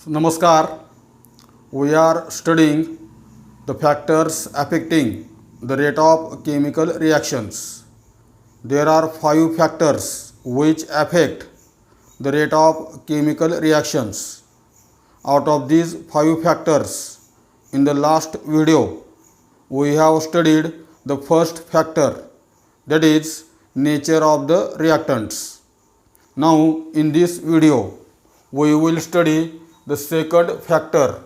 Namaskar. We are studying the factors affecting the rate of chemical reactions. There are 5 factors which affect the rate of chemical reactions. Out of these 5 factors, in the last video, we have studied the first factor, that is nature of the reactants. Now in this video, we will study the second factor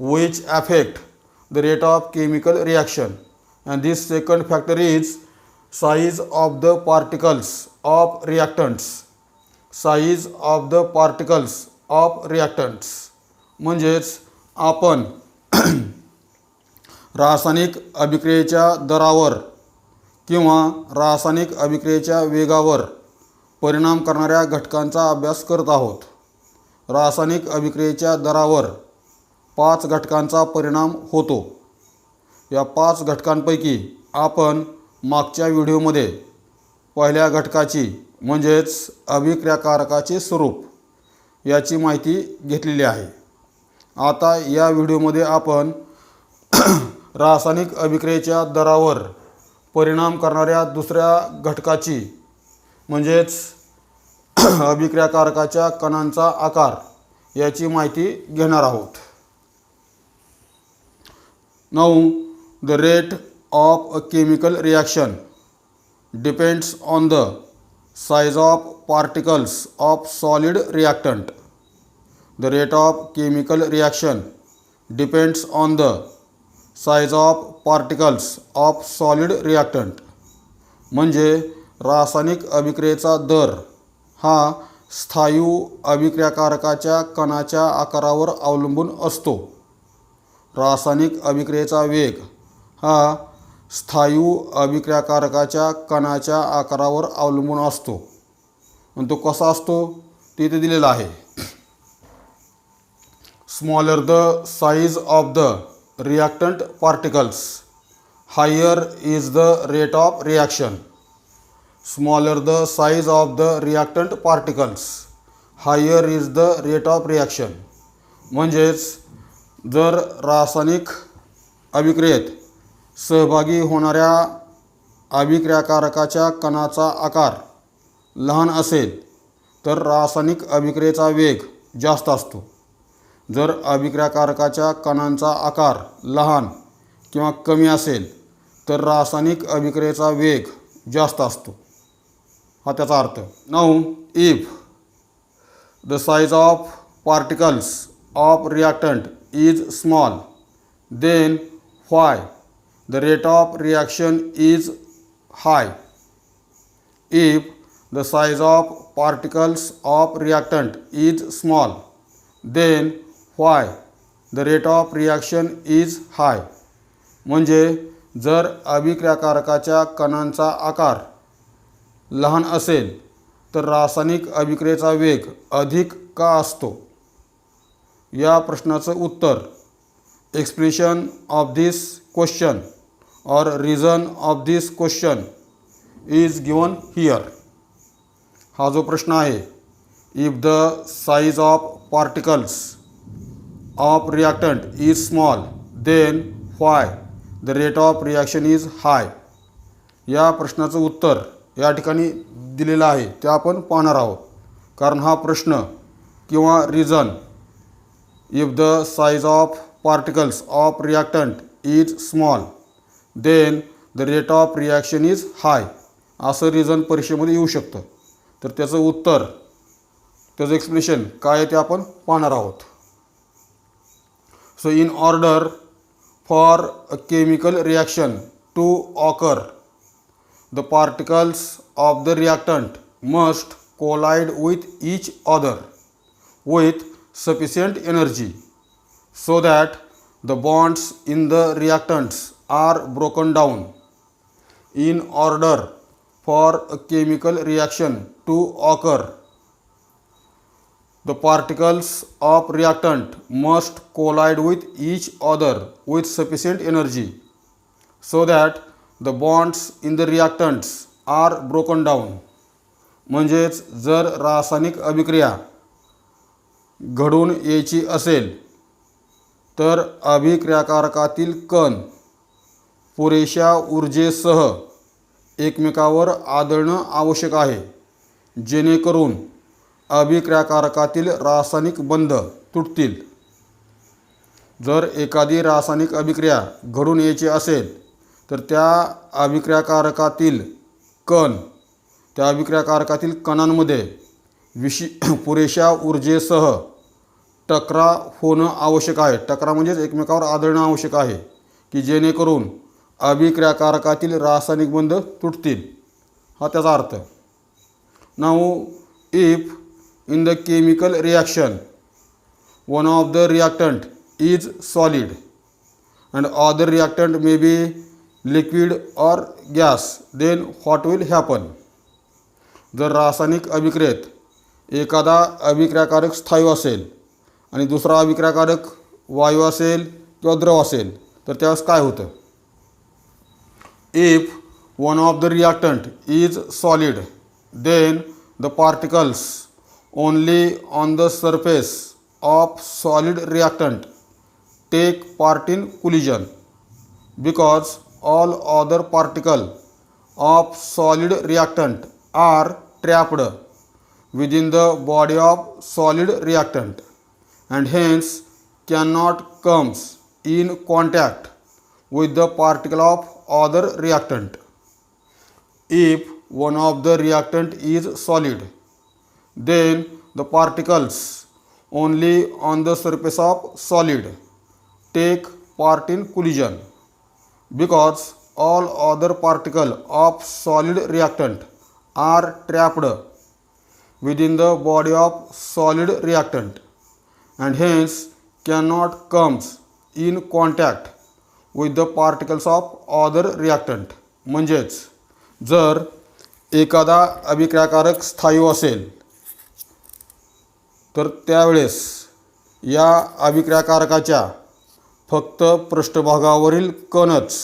which affect the rate of chemical reaction, and this second factor is size of the particles of reactants. Size of the particles of reactants म्हणजेच आपण रासायनिक अभिक्रियेच्या दरावर किंवा रासायनिक अभिक्रियेच्या वेगावर परिणाम करणाऱ्या घटकांचा अभ्यास करत आहोत. रासायनिक अभिक्रियेच्या दरावर 5 घटकांचा परिणाम होतो. या 5 घटकांपैकी आपण मागच्या व्हिडिओमध्ये पहिल्या घटकाची म्हणजेच अभिक्रियाकारकाचे स्वरूप याची माहिती घेतलेली आहे. आता या व्हिडिओमध्ये आपण रासायनिक अभिक्रियेच्या दरावर परिणाम करणाऱ्या दुसऱ्या घटकाची म्हणजेच अभिक्रियाकारकाच्या कणांचा आकार याची माहिती घेणार आहोत. Now the rate of a chemical reaction depends on the size of particles of solid reactant. The rate of chemical reaction depends on the size of particles of solid reactant. म्हणजे रासायनिक अभिक्रियेचा दर हा स्थायू अभिक्रियाकारकाच्या कणाच्या आकारावर अवलंबून असतो. रासायनिक अभिक्रियेचा वेग हा स्थायू अभिक्रियाकारकाच्या कणाच्या आकारावर अवलंबून असतो. आणि तो कसा असतो ते इथे दिलेला आहे. Smaller the size of the reactant particles, higher is the rate of reaction. Smaller the size of the reactant particles, higher is the rate of reaction. म्हणजेच जर रासायनिक अभिक्रियेत सहभागी होणाऱ्या अभिक्रियाकारकाच्या कणाचा आकार लहान असेल तर रासायनिक अभिक्रियेचा वेग जास्त असतो. जर अभिक्रियाकारकाच्या कणांचा आकार लहान किंवा कमी असेल तर रासायनिक अभिक्रियेचा वेग जास्त असतो. हा त्याचा अर्थ. Now if the size of particles of reactant is small, then why the rate of reaction is high? If the size of particles of reactant is small, then why the rate of reaction is high? म्हणजे जर अभिक्रियाकारकाच्या कणांचा आकार लहान असेल तर रासायनिक अभिक्रियेचा वेग अधिक का असतो? या प्रश्नाचं उत्तर expression of this question or reason of this question is given here. हा जो प्रश्न आहे, if the size of particles of reactant is small then why the rate of reaction is high. या प्रश्नाचं उत्तर या ठिकाणी दिलेलं आहे ते आपण पाहणार आहोत. कारण हा प्रश्न किंवा region if the size of particles of reactant is small then the rate of reaction is high असं रिझन परीक्षेमध्ये येऊ शकतं. तर त्याचं उत्तर, त्याचं एक्सप्लेनेशन काय आहे ते आपण पाहणार आहोत. So in order for a chemical reaction to occur the particles of the reactant must collide with each other with sufficient energy so that the bonds in the reactants are broken down. In order for a chemical reaction to occur, the particles of reactant must collide with each other with sufficient energy so that the bonds in the reactants are broken down. म्हणजेच जर रासायनिक अभिक्रिया घडून यायची असेल तर अभिक्रियाकारकातील कण पुरेशा ऊर्जेसह एकमेकावर आदळणं आवश्यक आहे, जेणेकरून अभिक्रियाकारकातील रासायनिक बंध तुटतील. जर एखादी रासायनिक अभिक्रिया घडून यायची असेल तर त्या अभिक्रियाकारकातील कणांमध्ये पुरेशा ऊर्जेसह टकरा होणं आवश्यक आहे. टकरा म्हणजेच एकमेकावर आदळणं आवश्यक आहे की जेणेकरून अभिक्रियाकारकातील रासायनिक बंध तुटतील, हा त्याचा अर्थ. Now if in the chemical reaction one of the reactant is solid and other reactant may be liquid or gas, then what will happen. जर रासायनिक अभिक्रियेत एखादा अभिक्रियाकारक स्थायू असेल आणि दुसरा अभिक्रियाकारक वायू असेल किंवा द्रव असेल तर त्यावेळेस काय होतं. If one of the reactant is solid then the particles only on the surface of solid reactant take part in collision because all other particle of solid reactant are trapped within the body of solid reactant and hence cannot comes in contact with the particle of other reactant. If one of the reactant is solid, then the particles only on the surface of solid take part in collision because all other particle of solid reactant are trapped within the body of solid reactant and hence cannot comes in contact with the particles of other reactant. म्हणजेच जर एखादा अभिक्रियाकारक स्थायू असेल तर त्यावेळेस या अभिक्रियाकारकाच्या फक्त पृष्ठभागावरील कणच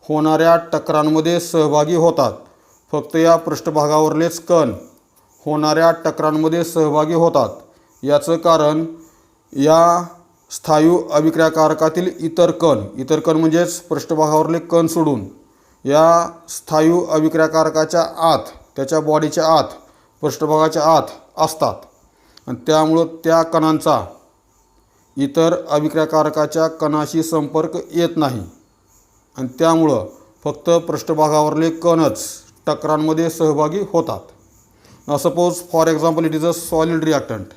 होणाऱ्या टकरांमध्ये सहभागी होतात. फक्त या पृष्ठभागावरलेच कण होणाऱ्या टकरांमध्ये सहभागी होतात. याचं कारण या स्थायू अभिक्रियाकारकातील इतर कण म्हणजेच पृष्ठभागावरले कण सोडून या स्थायू अभिक्रियाकारकाच्या आत, त्याच्या बॉडीच्या आत, पृष्ठभागाच्या आत असतात आणि त्यामुळं त्या कणांचा इतर अभिक्रियाकारकाच्या कणाशी संपर्क येत नाही आणि त्यामुळं फक्त पृष्ठभागावरले कणच टकरांमध्ये सहभागी होतात. Now suppose for example it is a solid reactant.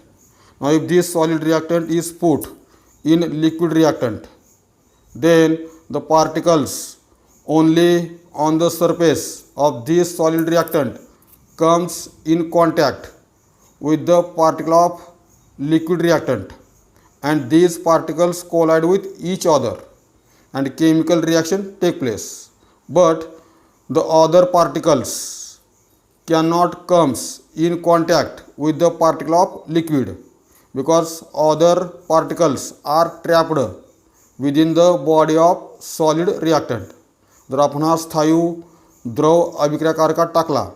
Now if this solid reactant is put in liquid reactant, then the particles only on the surface of this solid reactant comes in contact with the particle of liquid reactant and these particles collide with each other and chemical reaction take place. But the other particles cannot comes in contact with the particle of liquid because other particles are trapped within the body of solid reactant. जर आपण हा स्थायू द्रव अभिक्रियाकारकात टाकला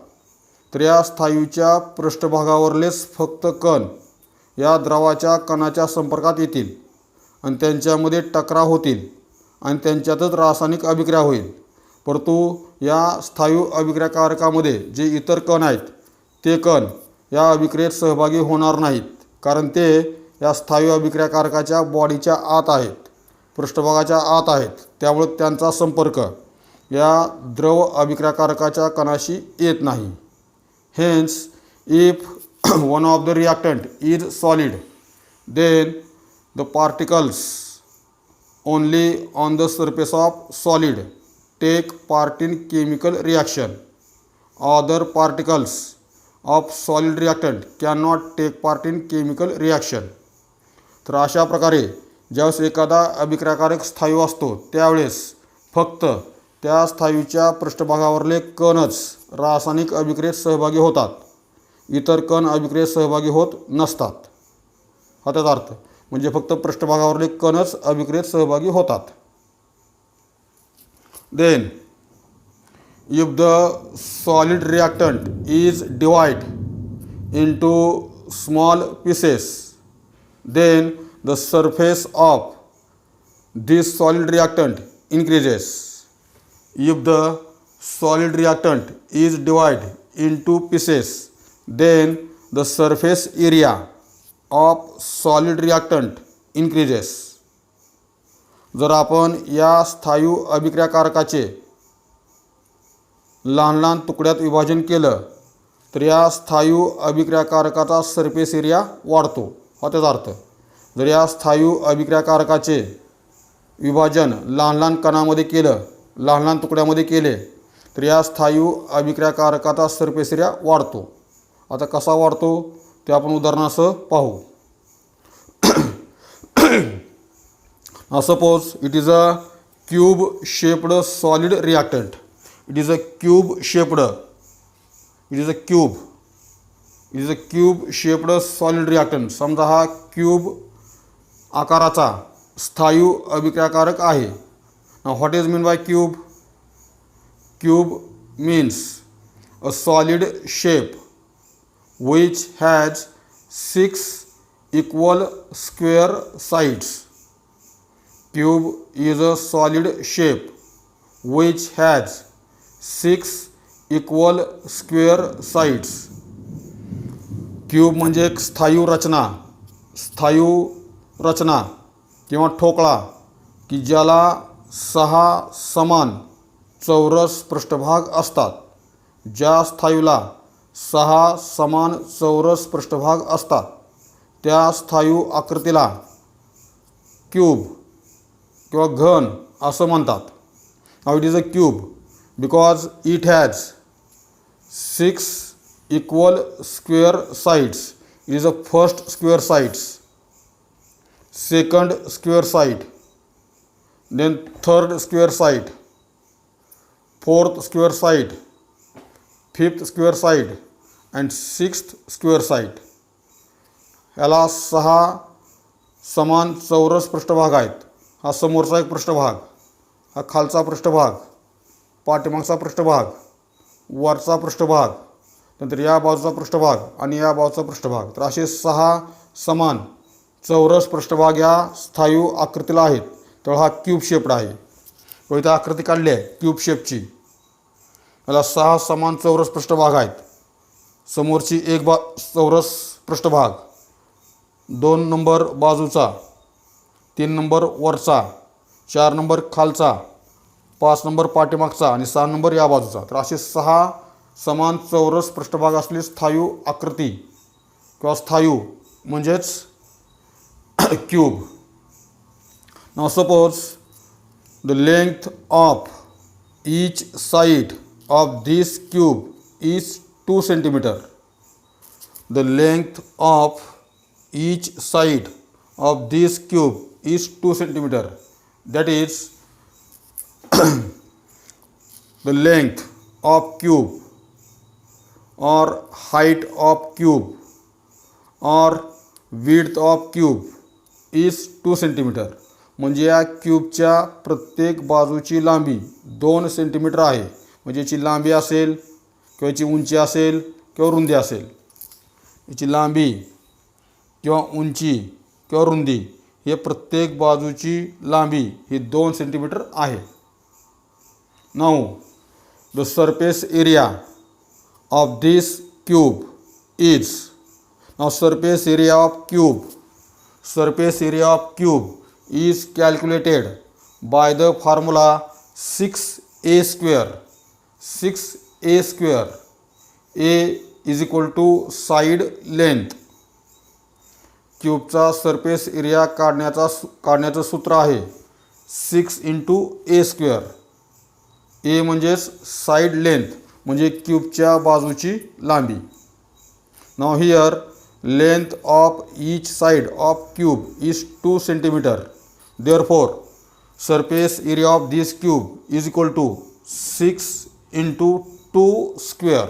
तर या स्थायूच्या पृष्ठभागावरलेच फक्त कण या द्रवाच्या कणाच्या संपर्कात येतील आणि त्यांच्यामध्ये टकराव होतील आणि त्यांच्यातच रासायनिक अभिक्रिया होईल. परंतु या स्थायू अभिक्रियाकारकामध्ये जे इतर कण आहेत ते कण या अभिक्रियेत सहभागी होणार नाहीत, कारण ते या स्थायू अभिक्रियाकारकाच्या बॉडीच्या आत आहेत, पृष्ठभागाच्या आत आहेत. त्यामुळे त्यांचा संपर्क या द्रव अभिक्रियाकारकाच्या कणाशी येत नाही. Hence if one of the reactant is solid, then the particles only on the surface of solid take part in chemical reaction. Other particles of solid reactant cannot take part in chemical reaction. तर अशा प्रकारे ज्यावेळेस एखादा अभिक्रियाकारक स्थायू असतो त्यावेळेस फक्त त्या स्थायूच्या पृष्ठभागावरले कणच रासायनिक अभिक्रियेत सहभागी होतात, इतर कण अभिक्रियेत सहभागी होत नसतात. हा त्याचा अर्थ. म्हणजे फक्त पृष्ठभागावरले कणच अभिक्रियेत सहभागी होतात. Then if the solid reactant is divide into small pieces then the surface of this solid reactant increases. If the solid reactant is divided into pieces, then the surface area of solid reactant increases. जर आपण या स्थायू अभिक्रियाकारकाचे लहान लहान तुकड्यात विभाजन केलं तर या स्थायू अभिक्रियाकारकाचा सरफेस एरिया वाढतो. हा त्याचा अर्थ. जर या स्थायू अभिक्रियाकारकाचे विभाजन लहान लहान कणामध्ये केलं, लहान लहान तुकड्यामध्ये केले तर या स्थायू अभिक्रियाकारकाचा सरफेस एरिया वाढतो. आता कसा वाढतो ते आपण उदाहरणासह पाहू. Now suppose it is a cube shaped solid reactant. It is a cube shaped. It is a cube. It is a cube shaped solid reactant. समजा हा क्यूब आकाराचा स्थायू अभिक्रियाकारक आहे. Now what is meant by cube? Cube means a solid shape which has 6 equal square sides. Cube is a solid shape which has 6 equal square sides. Cube म्हणजे एक स्थायू रचना किंवा ठोकळा की ज्याला 6 समान चौरस पृष्ठभाग असतात. ज्या स्थायूला 6 समान चौरस पृष्ठभाग असतात त्या स्थायू आकृतीला क्यूब किंवा घन असं म्हणतात. Now it is a cube because it has 6 equal square sides. It is a first square sides, second square side, then third square side, fourth square side, fifth square side and sixth square side. याला 6 समान चौरस पृष्ठभाग आहेत. हा समोरचा एक पृष्ठभाग, हा खालचा पृष्ठभाग, पाठीमागचा पृष्ठभाग, वरचा पृष्ठभाग, नंतर या बाजूचा पृष्ठभाग आणि या बाजूचा पृष्ठभाग. तर असे 6 समान चौरस पृष्ठभाग या स्थायू आकृतीला आहेत. तर हा क्यूब शेप्ड आहे. व इथे आकृती काढली आहे क्यूब शेपची. याला 6 समान चौरस पृष्ठभाग आहेत. समोरची एक चौरस पृष्ठभाग, 2 नंबर बाजूचा, 3 नंबर वरचा, 4 नंबर खालचा, 5 नंबर पाठीमागचा आणि 6 नंबर या बाजूचा. तर असे 6 समान चौरस पृष्ठभाग असलेली स्थायू आकृती किंवा स्थायू म्हणजेच cube. Now suppose the length of each side of this cube is 2 centimeter. The length of each side of this cube is 2 centimeter. That is the length of cube or height of cube or width of cube is 2 centimeter. म्हणजे या क्यूबच्या प्रत्येक बाजूची लांबी 2 centimetre आहे. म्हणजे याची लांबी असेल किंवा याची उंची असेल किंवा रुंदी असेल. याची लांबी किंवा उंची किंवा रुंदी हे प्रत्येक बाजूची लांबी ही 2 सेंटीमीटर आहे. Now the surface area of this cube is. Now surface area of cube is calculated by the formula 6a square. 6a square. A is equal to side length. क्यूबचा सरफेस एरिया काढण्याचं सूत्र आहे 6 × a square. ए म्हणजेच side length म्हणजे क्यूबच्या बाजूची लांबी. Now here length of each side of cube is 2 centimeter. Therefore surface area of this cube is equal to 6 × 2 square.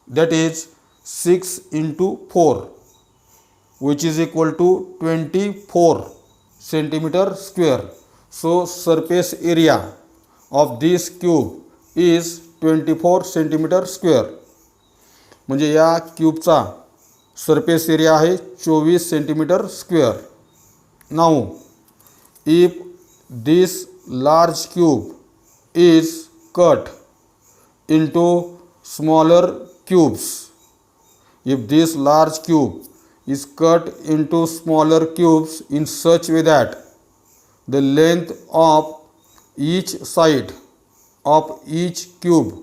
That is 6 × 4 which is equal to 24 centimeter square. So surface area of this cube is 24 centimeter square. म्हणजे या क्यूबचा surface area आहे 24 centimetre square. Now if this large cube is cut into smaller cubes, if this large cube is cut into smaller cubes in such way that the length of each side of each cube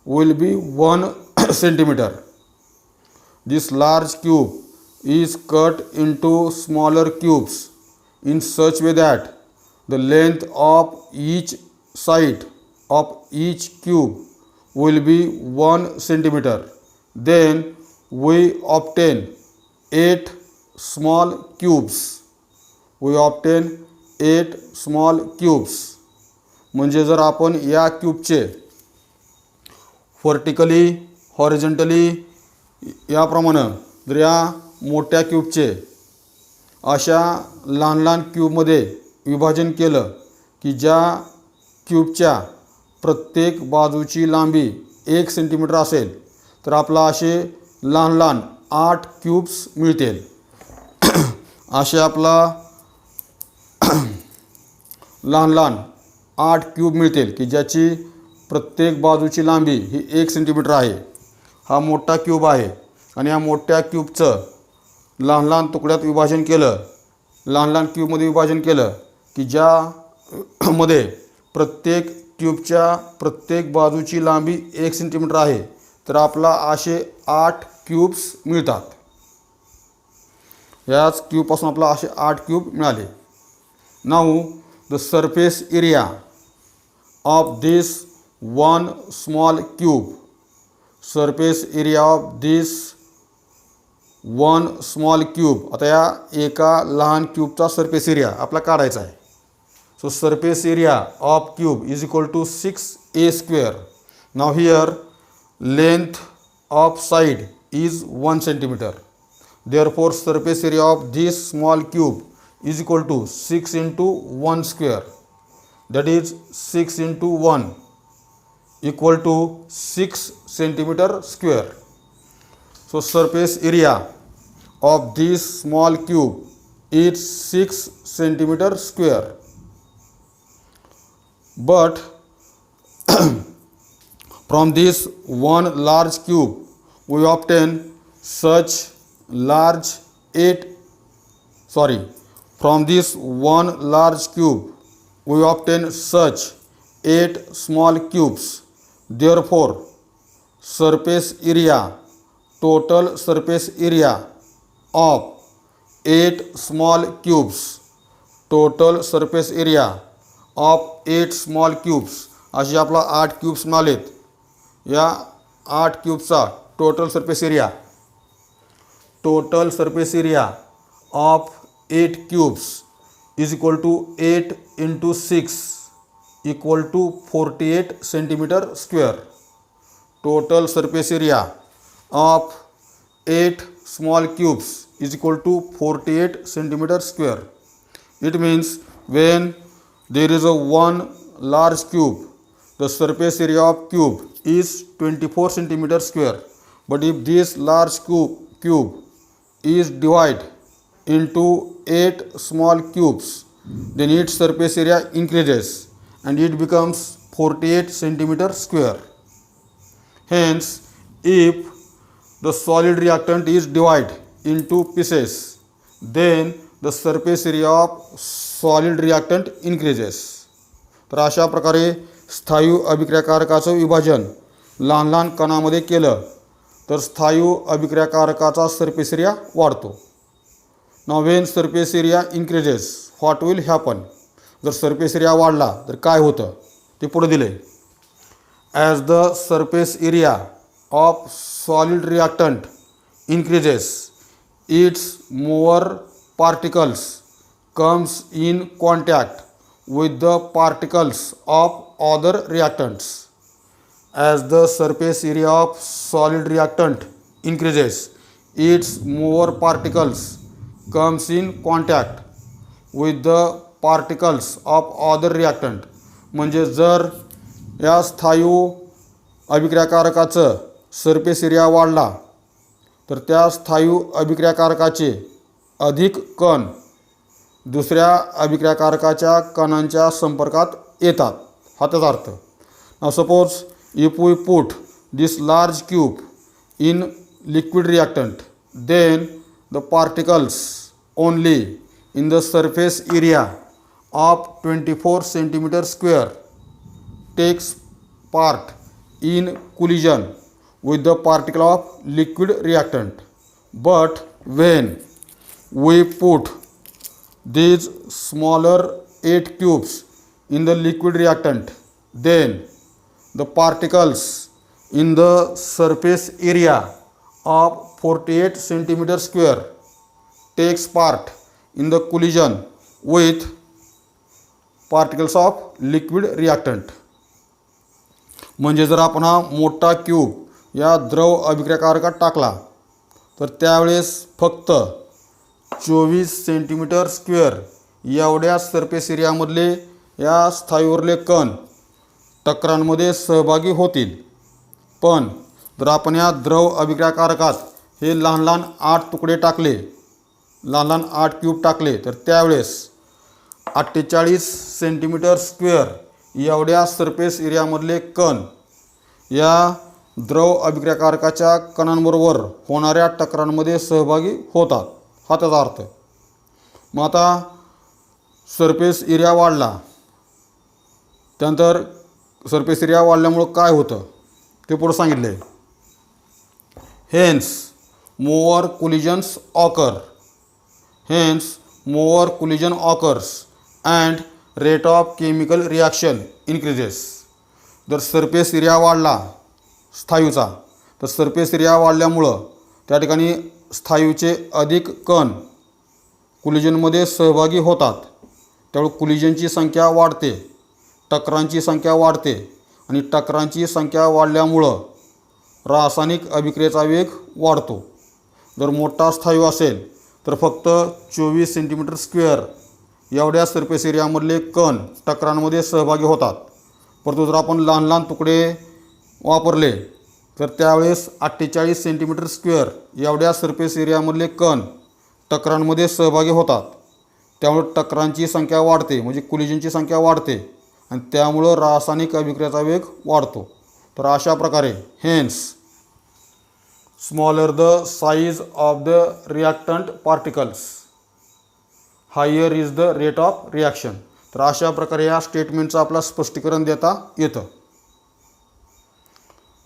will be 1 centimeter. This large cube is cut into smaller cubes in such way that the length of each side of each cube will be 1 centimeter. Then we obtain 8 small cubes. We obtain 8 small cubes. म्हणजे जर आपण या क्यूबचे vertically horizontally याप्रमाणे जर या मोठ्या क्यूबचे अशा लहान लहान क्यूबमध्ये विभाजन केलं की ज्या क्यूबच्या प्रत्येक बाजूची लांबी 1 सेंटीमीटर असेल तर आपला असे लहान लहान 8 क्यूब्स मिळतील. असे आपला लहान लहान 8 क्यूब मिळतील की ज्याची प्रत्येक बाजूची लांबी ही 1 सेंटीमीटर आहे. हा मोठा क्यूब आहे आणि या मोठ्या क्यूबचं लहान लहान तुकड्यात विभाजन केलं, लहान लहान क्यूबमध्ये विभाजन केलं की ज्यामध्ये प्रत्येक क्यूबच्या प्रत्येक बाजूची लांबी 1 सेंटीमीटर आहे तर आपला असे 8 क्यूब्स मिळतात. याच क्यूबपासून आपला असे 8 क्यूब मिळाले. Now the surface area of this one small cube, surface area of this one small cube. आता या एका लहान क्यूबचा सरफेस एरिया आपला काढायचा आहे. So surface area of cube is equal to 6a square. Now here length of side is 1 centimeter. Therefore surface area of this small cube is equal to 6 into 1 square. That is 6 into 1 equal to 6 centimeter square. So surface area of this small cube is 6 centimeter square. But from this one large cube we obtain such large from this one large cube we obtain such 8 small cubes. Therefore surface area, total surface area of 8 small cubes, total surface area of 8 small cubes असे आपला 8 cubes मिळालेत. या 8 क्यूबचा total surface area of 8 cubes is equal to 8 into 6 equal to 48 centimetre square. Total surface area of 8 small cubes is equal to 48 centimeter square. It means when there is a one large cube, the surface area of cube is 24 centimeter square. But if this large cube is divided into 8 small cubes, then its surface area increases and it becomes 48 centimeter square. Hence, if the solid reactant is divided into pieces, then the surface area of solid reactant increases. तर अशा प्रकारे स्थायू अभिक्रियाकारकाचं विभाजन लहान लहान कणामध्ये केलं तर स्थायू अभिक्रियाकारकाचा surface area वाढतो. Now when surface area increases what will happen. जर सरफेस एरिया वाढला तर काय होतं ते पुढे दिले. As the surface area of solid reactant increases it's mower particles comes in contact with the particles of other reactants. As the surface area of solid reactant increases, its more particles comes in contact with the particles of other reactant. म्हणजे जर या स्थायू अभिक्रियाकारकाचं surface area वाढला तर त्या स्थायू अभिक्रियाकारकाचे अधिक कण दुसऱ्या अभिक्रियाकारकाच्या कणांच्या संपर्कात येतात, हा त्याचा अर्थ. Now suppose if we put this large cube in liquid reactant, then the particles only in the surface area of 24 centimeter square takes part in collision with the particle of liquid reactant. But when we put these smaller 8 cubes in the liquid reactant, then the particles in the surface area of 48 centimeter square takes part in the collision with particles of liquid reactant. म्हणजे जर आपण हा मोठा cube या द्रव अभिक्रियाकारकात टाकला तर त्यावेळेस फक्त 24 सेंटीमीटर स्क्वेअर एवढ्या सरफेस एरियामधले या स्थायूवरले कण टक्करांमध्ये सहभागी होतील. पण जर आपण या द्रव अभिक्रियाकारकात हे लहान लहान 8 तुकडे टाकले, लहान लहान 8 क्यूब टाकले, तर त्यावेळेस 48 सेंटीमीटर स्क्वेअर एवढ्या सरफेस एरियामधले कण या द्रव अभिक्रियाकारकाच्या कणांबरोबर होणाऱ्या टक्करांमध्ये सहभागी होतात, हा त्याचा अर्थ. मग आता सरफेस एरिया वाढला, त्यानंतर सरफेस एरिया वाढल्यामुळं काय होतं ते पुढे सांगितलं आहे. Hence, more collisions occur. Hence, more collision occurs and rate of chemical reaction increases. जर सरफेस एरिया वाढला स्थायूचा, तर सरफेस एरिया वाढल्यामुळं त्या ठिकाणी स्थायूचे अधिक कण कोलिजनमध्ये सहभागी होतात. त्यामुळे कोलिजनची संख्या वाढते, टक्करांची संख्या वाढते आणि टक्करांची संख्या वाढल्यामुळं रासायनिक अभिक्रियेचा वेग वाढतो. जर मोठा स्थायू असेल तर फक्त 24 सेंटीमीटर स्क्वेअर एवढ्या सरफेस एरियामधले कण टक्करांमध्ये सहभागी होतात. परंतु जर आपण लहान लहान तुकडे वापरले तर त्यावेळेस 48 सेंटीमीटर स्क्वेअर एवढ्या सरफेस एरियामधले कण टक्करांमध्ये सहभागी होतात. त्यामुळे टक्करांची संख्या वाढते, म्हणजे कोलिजनची संख्या वाढते आणि त्यामुळं रासायनिक अभिक्रियेचा वेग वाढतो. तर अशा प्रकारे hence smaller the size of the reactant particles higher is the rate of reaction. तर अशा प्रकारे या स्टेटमेंटचं आपला स्पष्टीकरण देता येतं.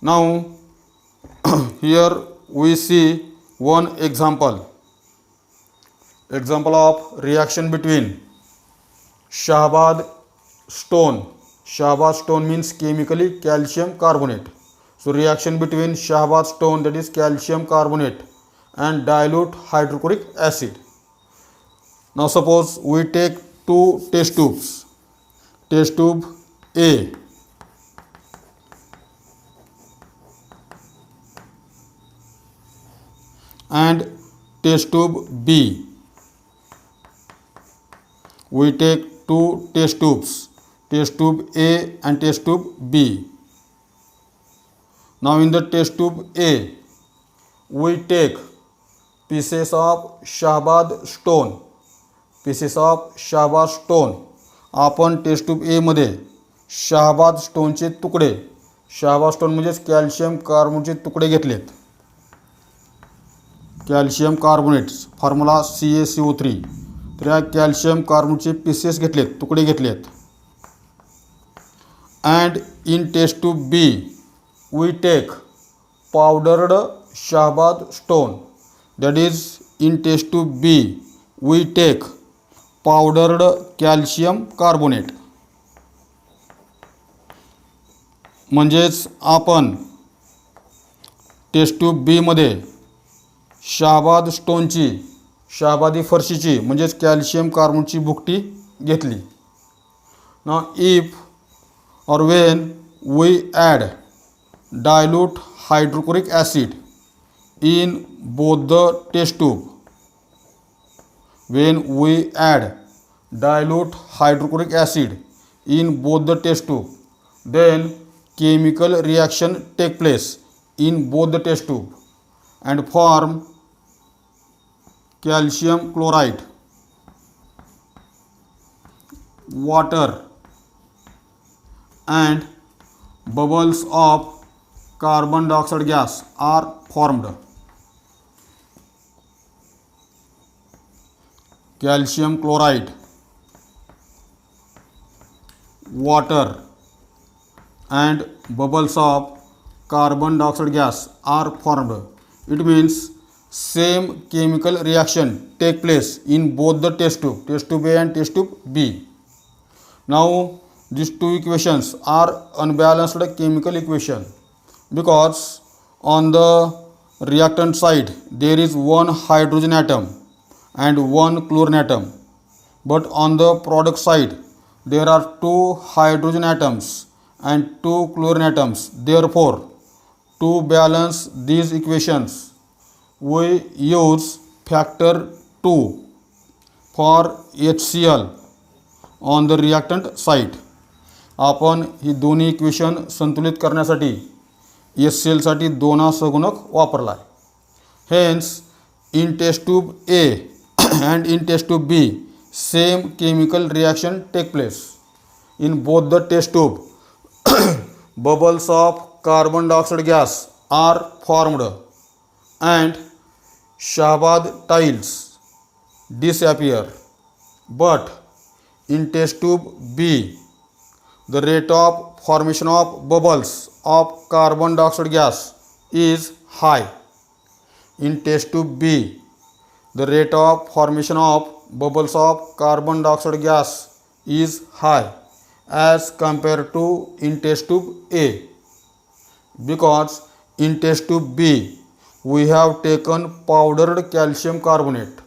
Now here we see one example of reaction between Shahbaz stone. Shahbaz stone means chemically calcium carbonate. So reaction between Shahbaz stone, that is calcium carbonate, and dilute hydrochloric acid. Now suppose we take two test tubes, test tube A and test tube B. We take two test tubes, test tube A and test tube B. Now in the test tube A, we take pieces of Shahbaz stone, pieces of Shahbaz stone. आपण test tube A मध्ये शाहबाज स्टोनचे तुकडे, Shahbaz stone म्हणजेच calcium कार्बोनेटचे तुकडे घेतलेत. Calcium carbonate formula CaCO3. तर या कॅल्शियम कार्बोनेटचे पीसेस घेतलेत, तुकडे घेतलेत. And in test tube B we take powdered Shahbaz stone. That is in test tube B we take powdered calcium carbonate. म्हणजेच आपण टेस्ट ट्यूब बी मध्ये शाहबाज स्टोनची, शाहबादी फरशीची म्हणजेच कॅल्शियम कार्बोनेटची भुकटी घेतली. Now if or when we add dilute hydrochloric acid in both the test tube, when we add dilute hydrochloric acid in both the test tube, then chemical reaction take place in both the test tube. and form calcium chloride. Water and bubbles of carbon dioxide gas are formed. Calcium chloride, water and bubbles of carbon dioxide gas are formed. It means same chemical reaction take place in both the test tube A and test tube B. Now these two equations are unbalanced chemical equation, because on the reactant side there is one hydrogen atom and one chlorine atom, but on the product side there are two hydrogen atoms and two chlorine atoms. Therefore, to balance these equations we use factor 2 for HCl on the reactant side. आपण ही दोन्ही equation संतुलित करण्यासाठी HCl साठी 2 सगुणक वापरला आहे. Hence in test tube A and in test tube B same chemical reaction take place. In both the test tube bubbles of carbon dioxide gas are formed and Shahbaz tiles disappear, but in test tube B the rate of formation of bubbles of carbon dioxide gas is high. In test tube B the rate of formation of bubbles of carbon dioxide gas is high as compared to in test tube A, because in test tube B we have taken powdered calcium carbonate,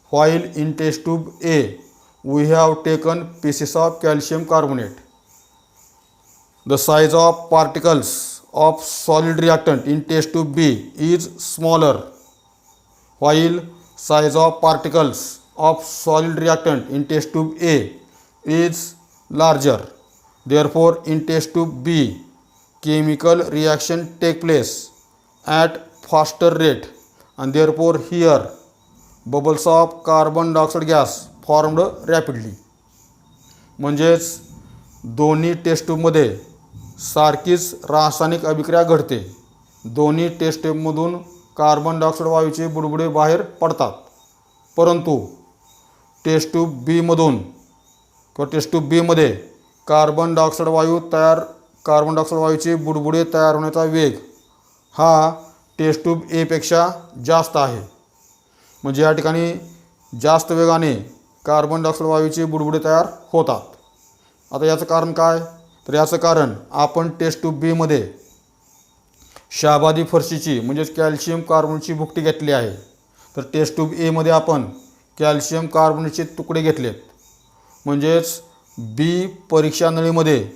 while in test tube A we have taken pieces of calcium carbonate. The size of particles of solid reactant in test tube B is smaller, while size of particles of solid reactant in test tube A is larger. Therefore, in test tube B chemical reaction take place at faster rate, and therefore here bubbles of carbon dioxide gas formed rapidly. म्हणजेच दोन्ही taste ट्यूबमध्ये सारखीच रासायनिक अभिक्रिया घडते. दोन्ही taste ट्यूबमधून carbon dioxide वायूचे बुडबुडे बाहेर पडतात, परंतु टेस्ट ट्यूब बी मधून किंवा टेस्ट ट्यूब बी मध्ये कार्बन डायऑक्साईड वायूचे बुडबुडे तयार होण्याचा वेग हा टेस्ट ट्यूब ए पेक्षा जास्त आहे. म्हणजे या ठिकाणी जास्त वेगाने कार्बन डायऑक्साईड वायूचे बुडबुडे तयार होतात. आता याचं कारण काय? तर याचं कारण आपण टेस्ट ट्यूब बी मध्ये शाहबादी फरशीची म्हणजेच कॅल्शियम कार्बोनेटची भुकटी घेतली आहे. तर टेस्ट ट्यूब ए मध्ये आपण कॅल्शियम कार्बोनेटचे तुकडे घेतलेत. म्हणजेच बी परीक्षा नळीमध्ये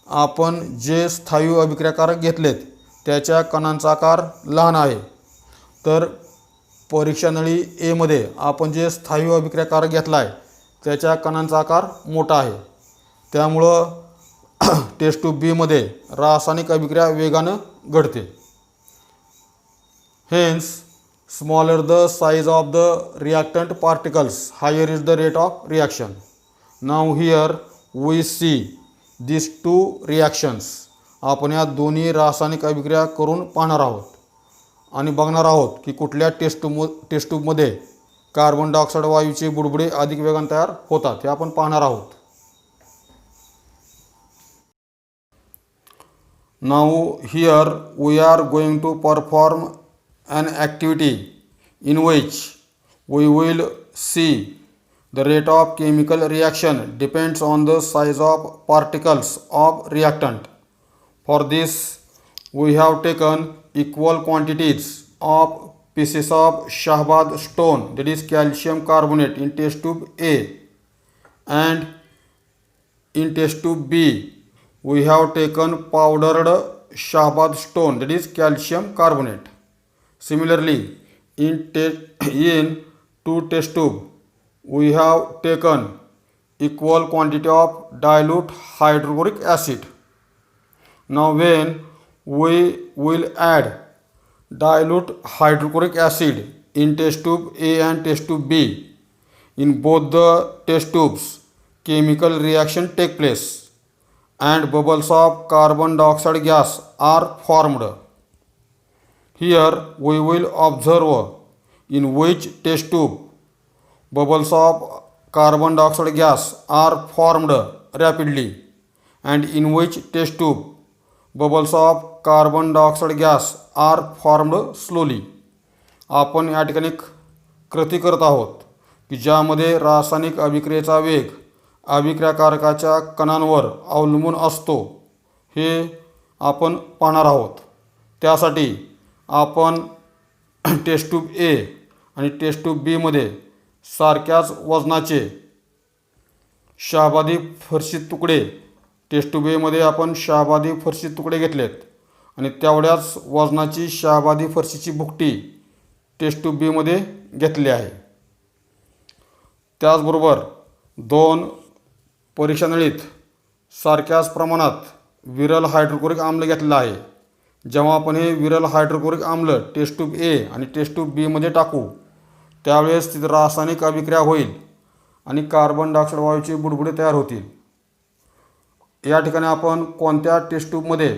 आपण जे स्थायू अभिक्रियाकारक घेतलेत त्याच्या कणांचा आकार लहान आहे, तर परीक्षा नळी ए मध्ये आपण जे स्थायू अभिक्रियाकारक घेतला आहे त्याच्या कणांचा आकार मोठा आहे. त्यामुळं टेस्ट ट्यूब बी मध्ये रासायनिक अभिक्रिया वेगाने घडते. Hence smaller the size of the reactant particles, higher is the rate of reaction. Now here we see these two reactions. आपण या दोन्ही रासायनिक अभिक्रिया करून पाहणार आहोत आणि बघणार आहोत की कुठल्या टेस्ट ट्यूबमध्ये कार्बन डायऑक्साईड वायूचे बुडबुडे अधिक वेगाने तयार होतात हे आपण पाहणार आहोत. Now here we are going to perform an activity in which we will see the rate of chemical reaction depends on the size of particles of reactant. For this we have taken equal quantities of pieces of Shahbaz stone, that is calcium carbonate, in test tube A, and in test tube B we have taken powdered Shahbaz stone, that is calcium carbonate. Similarly, in two test tube we have taken equal quantity of dilute hydrochloric acid. Now when we will add dilute hydrochloric acid in test tube A and test tube B. In both the test tubes, chemical reaction take place and bubbles of carbon dioxide gas are formed. Here we will observe in which test tube bubbles of carbon dioxide gas are formed rapidly and in which test tube bubbles of carbon dioxide gas are formed slowly. आपण या ठिकाणी कृती करत आहोत की ज्यामध्ये रासायनिक अभिक्रियेचा वेग अभिक्रियाकारकाच्या कणांवर अवलंबून असतो हे आपण पाहणार आहोत. त्यासाठी आपण टेस्ट ट्यूब ए आणि टेस्ट ट्यूब बी मध्ये सारख्याच वजनाचे शाहाबादी फरशी तुकडे टेस्ट ट्यूब ए मध्ये आपण शाहाबादी फरशी तुकडे घेतलेत आणि तेवढ्याच वजनाची शाहाबादी फरशीची भुकटी टेस्ट ट्यूब बी मध्ये घेतली आहे. त्याचबरोबर दोन परीक्षा नळीत सारख्याच प्रमाणात विरल हायड्रोक्लोरिक आम्ल घेतलेला आहे. जेव्हा आपण हे विरल हायड्रोक्लोरिक आम्ल टेस्ट ट्यूब ए आणि टेस्ट ट्यूब बी मध्ये टाकू त्यावेळेस तिथे रासायनिक अभिक्रिया होईल आणि कार्बन डायऑक्साईड वायूचे बुडबुडे तयार होतील. या ठिकाणी आपण कोणत्या टेस्ट ट्यूबमध्ये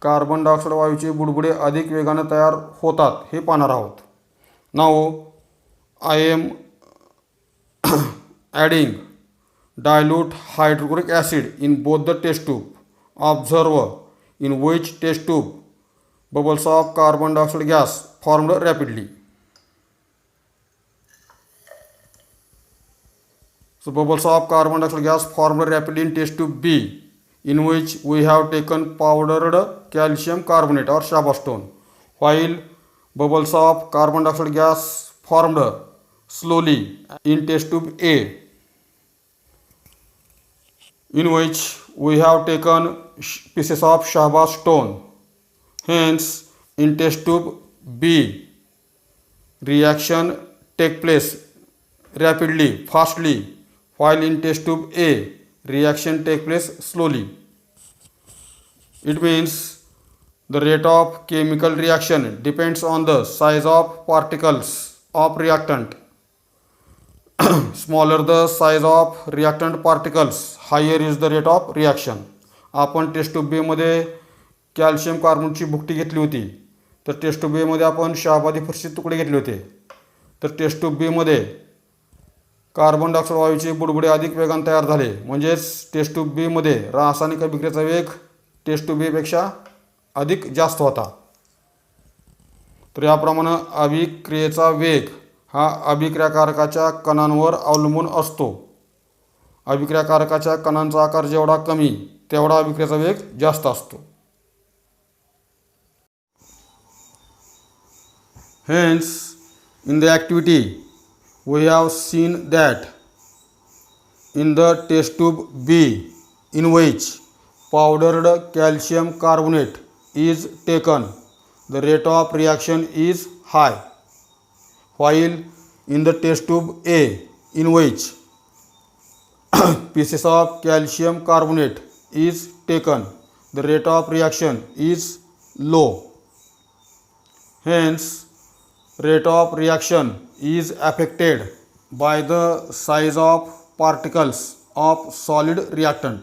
कार्बन डायऑक्साईड वायूचे बुडबुडे अधिक वेगाने तयार होतात हे पाहणार आहोत. Now I am adding dilute hydrochloric acid in both the test tube. Observe in which test tube bubbles of carbon dioxide gas formed rapidly. So bubbles of carbon dioxide gas formed rapidly in test tube B, in which we have taken powdered calcium carbonate or Shaba stone, while bubbles of carbon dioxide gas formed slowly in test tube A, in which we have taken pieces of Shahbaz stone. Hence, in test tube B, reaction take place rapidly, fastly, while in test tube A, reaction take place slowly. It means the rate of chemical reaction depends on the size of particles of reactant. Smaller the size of reactant particles, higher is the rate of reaction. आपण test tube बी मध्ये calcium कार्बोनेटची भुकटी घेतली होती तर taste tube बी मध्ये आपण शाहाबादी फरशी तुकडे घेतले होते तर टेस्ट ट्यूब बी मध्ये कार्बन डायऑक्साईड वायूचे बुडबुडे अधिक वेगाने तयार झाले. म्हणजेच टेस्ट ट्यूब बी मध्ये रासायनिक अभिक्रियेचा वेग टेस्ट ट्यूब बी पेक्षा अधिक जास्त होता. तर याप्रमाणे अभिक्रियेचा वेग हा अभिक्रियाकारकाच्या कणांवर अवलंबून असतो. अभिक्रियाकारकाच्या कणांचा आकार जेवढा कमी तेवढा अभिक्रियेचा वेग जास्त असतो. Hence, in the activity, we have seen that in the test tube B, in which powdered calcium carbonate is taken, the rate of reaction is high, while in the test tube A, in which pieces of calcium carbonate is taken, the rate of reaction is low. Hence, rate of reaction is affected by the size of particles of solid reactant.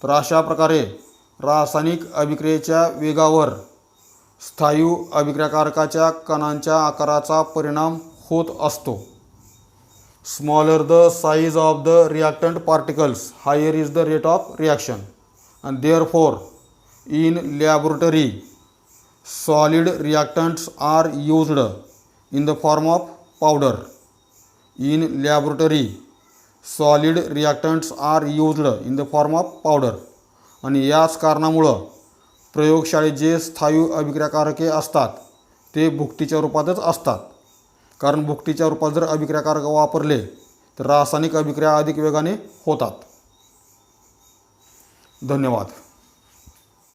तर अशा प्रकारे रासायनिक अभिक्रियेच्या वेगावर स्थायू अभिक्रियाकारकाच्या कणांच्या आकाराचा परिणाम होत असतो. Smaller the size of the reactant particles, higher is the rate of reaction, and therefore in laboratory solid reactants are used in the form of powder. In laboratory solid reactants are used in the form of powder. आणि याच कारणामुळं प्रयोगशाळेत जे स्थायू अभिक्रियाकारके असतात ते भुकटीच्या रूपातच असतात. कारण भुकटीच्या रूपात जर अभिक्रियाकारक वापरले तर रासायनिक अभिक्रिया अधिक वेगाने होतात. धन्यवाद.